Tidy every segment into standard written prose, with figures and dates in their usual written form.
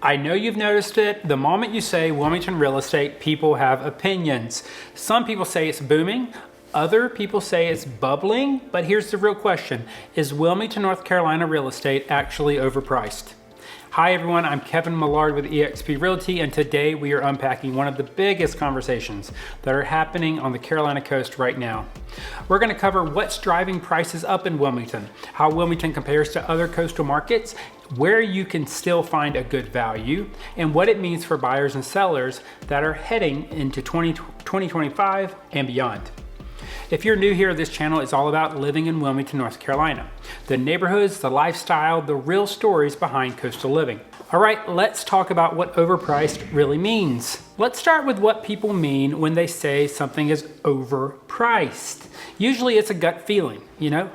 I know you've noticed it. The moment you say Wilmington real estate, people have opinions. Some people say it's booming. Other people say it's bubbling. But here's the real question. Is Wilmington, North Carolina real estate actually overpriced? Hi everyone, I'm Kevin Millard with eXp Realty, and today we are unpacking one of the biggest conversations that are happening on the Carolina coast right now. We're going to cover what's driving prices up in Wilmington, how Wilmington compares to other coastal markets, where you can still find a good value, and what it means for buyers and sellers that are heading into 2025 and beyond. If you're new here, this channel is all about living in Wilmington, North Carolina. The neighborhoods, the lifestyle, the real stories behind coastal living. All right, let's talk about what overpriced really means. Let's start with what people mean when they say something is overpriced. Usually it's a gut feeling,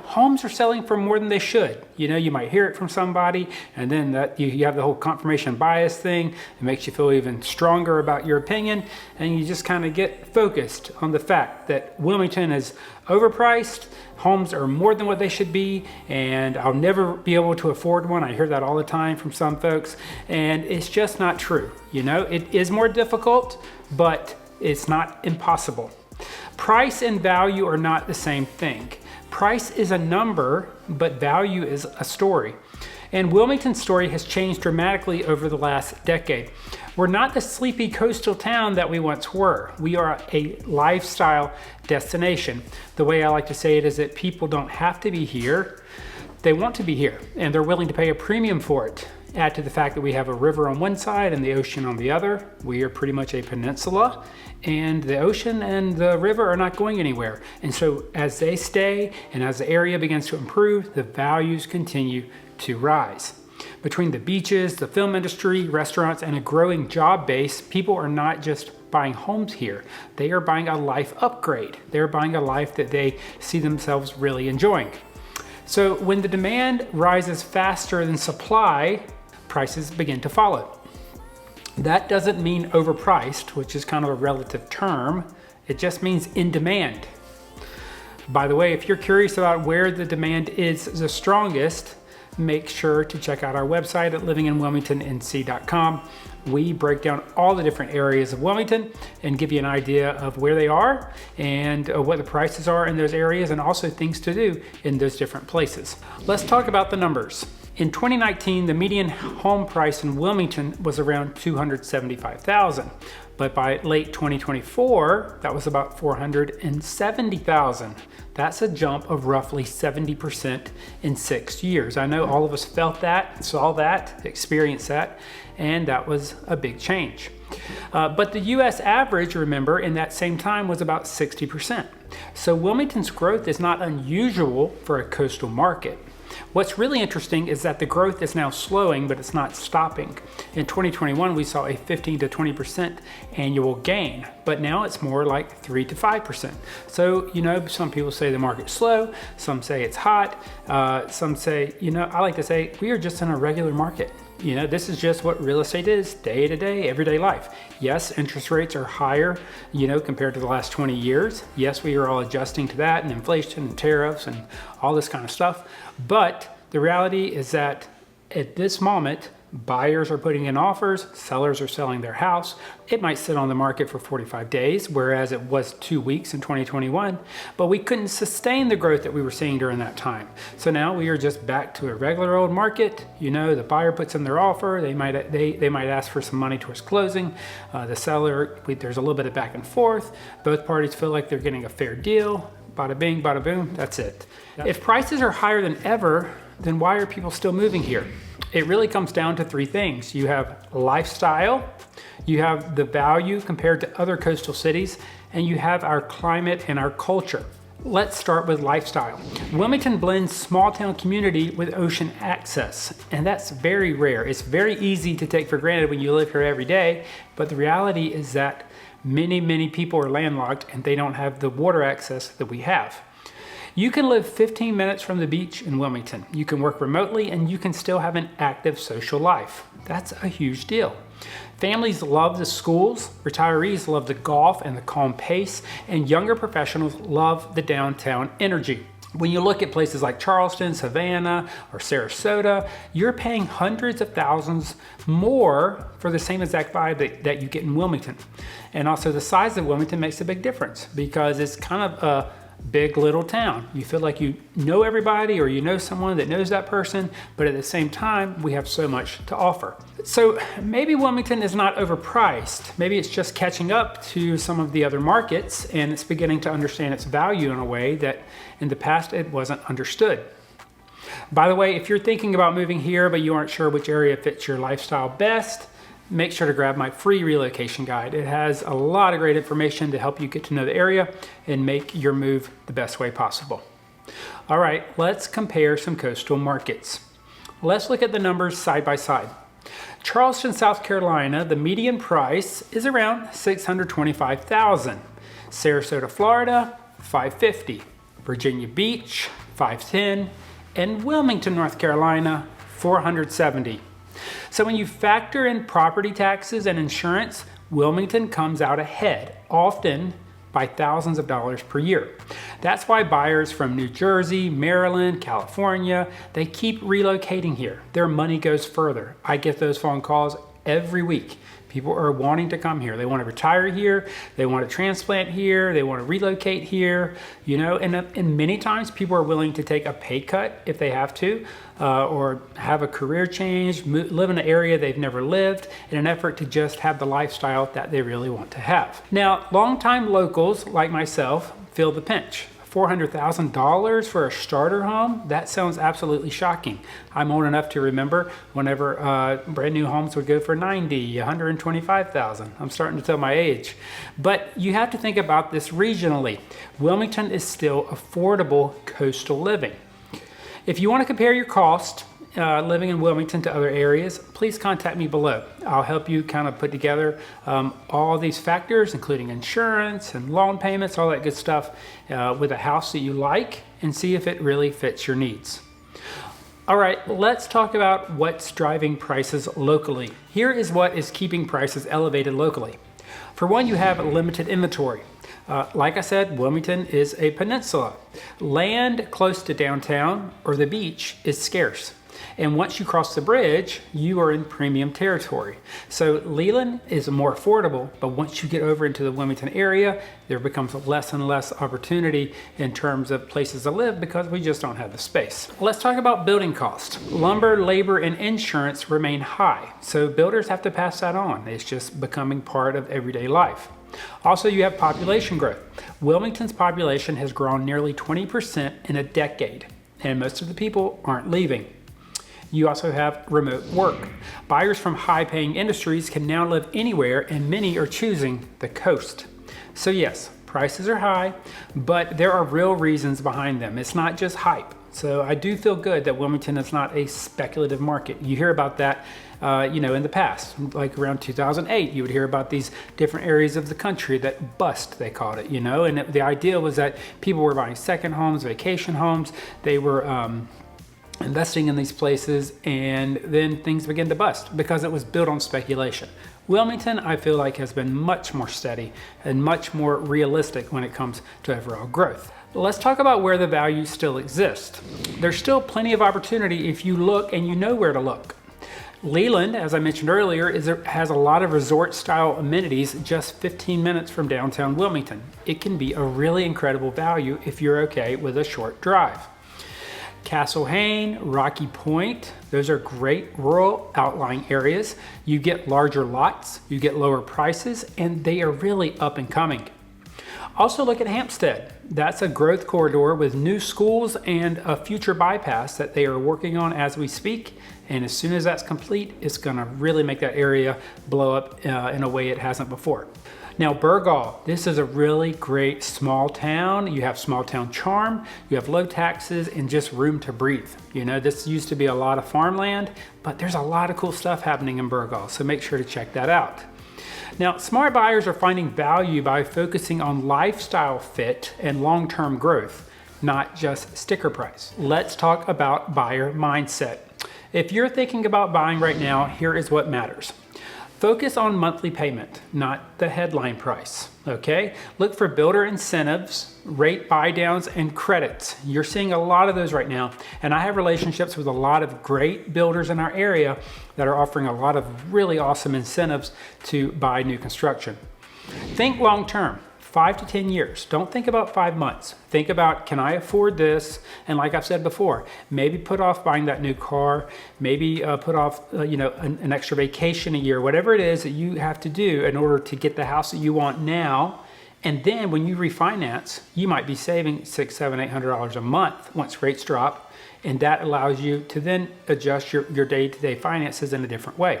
homes are selling for more than they should. You might hear it from somebody, and then that you have the whole confirmation bias thing. It makes you feel even stronger about your opinion, and you just kind of get focused on the fact that Wilmington is overpriced, homes are more than what they should be, and I'll never be able to afford one. I hear that all the time from some folks, and it's just not true. It is more difficult, but it's not impossible. Price and value are not the same thing. Price is a number, but value is a story. And Wilmington's story has changed dramatically over the last decade. We're not the sleepy coastal town that we once were. We are a lifestyle destination. The way I like to say it is that people don't have to be here. They want to be here, and they're willing to pay a premium for it. Add to the fact that we have a river on one side and the ocean on the other. We are pretty much a peninsula, and the ocean and the river are not going anywhere. And so as they stay and as the area begins to improve, the values continue to rise. Between the beaches, the film industry, restaurants, and a growing job base, people are not just buying homes here. They are buying a life upgrade. They're buying a life that they see themselves really enjoying. So when the demand rises faster than supply, prices begin to follow. That doesn't mean overpriced, which is kind of a relative term. It just means in demand. By the way, if you're curious about where the demand is the strongest, make sure to check out our website at livinginwilmingtonnc.com. We break down all the different areas of Wilmington and give you an idea of where they are and what the prices are in those areas, and also things to do in those different places. Let's talk about the numbers. In 2019, the median home price in Wilmington was around $275,000, but by late 2024, that was about $470,000. That's a jump of roughly 70% in 6 years. I know all of us felt that, saw that, experienced that, and that was a big change. But the US average, remember, in that same time was about 60%. So Wilmington's growth is not unusual for a coastal market. What's really interesting is that the growth is now slowing, but it's not stopping. In 2021, we saw a 15 to 20% annual gain, but now it's more like 3 to 5%. So, some people say the market's slow, some say it's hot, some say, I like to say we are just in a regular market. This is just what real estate is, day to day, everyday life. Yes, interest rates are higher, compared to the last 20 years. Yes, we are all adjusting to that, and inflation and tariffs and all this kind of stuff. But the reality is that at this moment, buyers are putting in offers, sellers are selling their house. It might sit on the market for 45 days, whereas it was 2 weeks in 2021, but we couldn't sustain the growth that we were seeing during that time. So now we are just back to a regular old market. The buyer puts in their offer, they might ask for some money towards closing. The seller, there's a little bit of back and forth. Both parties feel like they're getting a fair deal. Bada bing, bada boom, that's it. If prices are higher than ever, then why are people still moving here? It really comes down to three things. You have lifestyle, you have the value compared to other coastal cities, and you have our climate and our culture. Let's start with lifestyle. Wilmington blends small town community with ocean access, and that's very rare. It's very easy to take for granted when you live here every day, but the reality is that many people are landlocked and they don't have the water access that we have. You can live 15 minutes from the beach in Wilmington. You can work remotely and you can still have an active social life. That's a huge deal. Families love the schools, retirees love the golf and the calm pace, and younger professionals love the downtown energy. When you look at places like Charleston, Savannah, or Sarasota, you're paying hundreds of thousands more for the same exact vibe that you get in Wilmington. And also the size of Wilmington makes a big difference because it's kind of a big little town. You feel like you know everybody or you know someone that knows that person, but at the same time, we have so much to offer. So maybe Wilmington is not overpriced. Maybe it's just catching up to some of the other markets and it's beginning to understand its value in a way that in the past it wasn't understood. By the way, if you're thinking about moving here, but you aren't sure which area fits your lifestyle best, make sure to grab my free relocation guide. It has a lot of great information to help you get to know the area and make your move the best way possible. All right, let's compare some coastal markets. Let's look at the numbers side by side. Charleston, South Carolina, the median price is around $625,000. Sarasota, Florida, $550,000. Virginia Beach, $510,000. And Wilmington, North Carolina, $470,000. So when you factor in property taxes and insurance, Wilmington comes out ahead, often by thousands of dollars per year. That's why buyers from New Jersey, Maryland, California, they keep relocating here. Their money goes further. I get those phone calls every week. People are wanting to come here. They want to retire here. They want to transplant here. They want to relocate here, you know, and many times people are willing to take a pay cut if they have to, or have a career change, live in an area they've never lived in an effort to just have the lifestyle that they really want to have. Now, longtime locals like myself feel the pinch. $400,000 for a starter home? That sounds absolutely shocking. I'm old enough to remember whenever brand new homes would go for $90,000, $125,000. I'm starting to tell my age. But you have to think about this regionally. Wilmington is still affordable coastal living. If you want to compare your cost living in Wilmington to other areas, please contact me below. I'll help you kind of put together all these factors, including insurance and loan payments, all that good stuff, with a house that you like and see if it really fits your needs. All right, let's talk about what's driving prices locally. Here is what is keeping prices elevated locally. For one, you have limited inventory. Like I said, Wilmington is a peninsula. Land close to downtown or the beach is scarce. And once you cross the bridge, you are in premium territory. So Leland is more affordable, but once you get over into the Wilmington area, there becomes less and less opportunity in terms of places to live because we just don't have the space. Let's talk about building costs. Lumber, labor, and insurance remain high. So builders have to pass that on. It's just becoming part of everyday life. Also, you have population growth. Wilmington's population has grown nearly 20% in a decade, and most of the people aren't leaving. You also have remote work. Buyers from high-paying industries can now live anywhere, and many are choosing the coast. So yes, prices are high, but there are real reasons behind them. It's not just hype. So I do feel good that Wilmington is not a speculative market. You hear about that, in the past, like around 2008, you would hear about these different areas of the country that bust, they called it, and the idea was that people were buying second homes, vacation homes. They were investing in these places, and then things began to bust because it was built on speculation. Wilmington, I feel like, has been much more steady and much more realistic when it comes to overall growth. Let's talk about where the value still exists. There's still plenty of opportunity if you look and you know where to look. Leland, as I mentioned earlier, has a lot of resort-style amenities just 15 minutes from downtown Wilmington. It can be a really incredible value if you're okay with a short drive. Castle Hayne, Rocky Point, those are great rural outlying areas. You get larger lots, you get lower prices, and they are really up and coming. Also look at Hampstead. That's a growth corridor with new schools and a future bypass that they are working on as we speak. And as soon as that's complete, it's gonna really make that area blow up in a way it hasn't before. Now, Burgaw, this is a really great small town. You have small town charm, you have low taxes, and just room to breathe. This used to be a lot of farmland, but there's a lot of cool stuff happening in Burgaw, so make sure to check that out. Now, smart buyers are finding value by focusing on lifestyle fit and long-term growth, not just sticker price. Let's talk about buyer mindset. If you're thinking about buying right now, here is what matters. Focus on monthly payment, not the headline price, okay? Look for builder incentives, rate buy downs, and credits. You're seeing a lot of those right now, and I have relationships with a lot of great builders in our area that are offering a lot of really awesome incentives to buy new construction. Think long term. 5 to 10 years. Don't think about 5 months. Think about, can I afford this? And like I've said before, maybe put off buying that new car, maybe put off an extra vacation a year, whatever it is that you have to do in order to get the house that you want now. And then when you refinance, you might be saving $600, $700, $800 a month once rates drop. And that allows you to then adjust your day-to-day finances in a different way.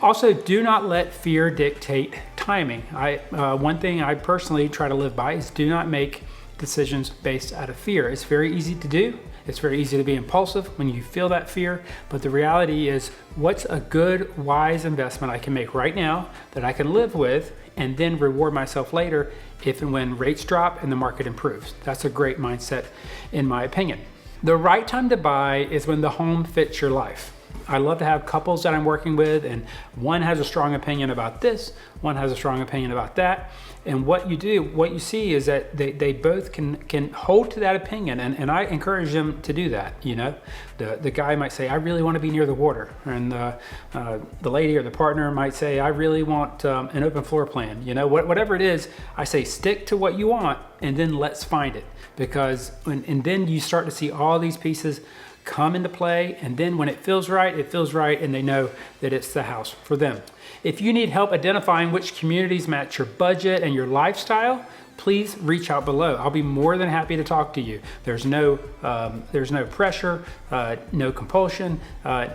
Also, do not let fear dictate timing. One thing I personally try to live by is do not make decisions based out of fear. It's very easy to do. It's very easy to be impulsive when you feel that fear. But the reality is, what's a good, wise investment I can make right now that I can live with and then reward myself later if and when rates drop and the market improves? That's a great mindset, in my opinion. The right time to buy is when the home fits your life. I love to have couples that I'm working with, and one has a strong opinion about this, one has a strong opinion about that. And what you see is that they both can hold to that opinion, and I encourage them to do that. The guy might say, I really want to be near the water, and the lady or the partner might say, I really want an open floor plan. Whatever it is, I say stick to what you want, and then let's find it, because and then you start to see all these pieces come into play, and then when it feels right, and they know that it's the house for them. If you need help identifying which communities match your budget and your lifestyle, please reach out below. I'll be more than happy to talk to you. There's no pressure, no compulsion,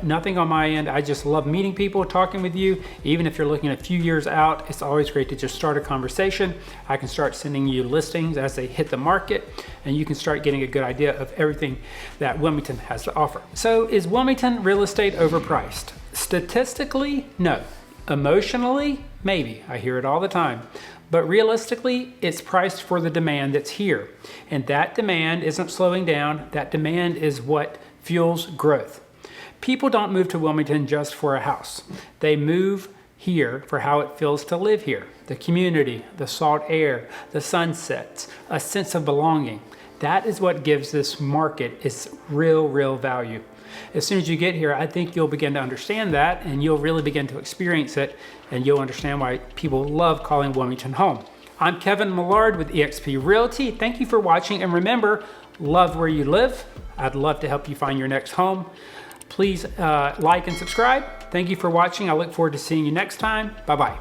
nothing on my end. I just love meeting people, talking with you. Even if you're looking a few years out, it's always great to just start a conversation. I can start sending you listings as they hit the market, and you can start getting a good idea of everything that Wilmington has to offer. So is Wilmington real estate overpriced? Statistically, no. Emotionally, maybe. I hear it all the time. But realistically, it's priced for the demand that's here. And that demand isn't slowing down. That demand is what fuels growth. People don't move to Wilmington just for a house. They move here for how it feels to live here. The community, the salt air, the sunsets, a sense of belonging. That is what gives this market its real value. As soon as you get here, I think you'll begin to understand that, and you'll really begin to experience it, and you'll understand why people love calling Wilmington home. I'm Kevin Millard with eXp Realty. Thank you for watching, and remember, love where you live. I'd love to help you find your next home. Please like and subscribe. Thank you for watching. I look forward to seeing you next time. Bye-bye.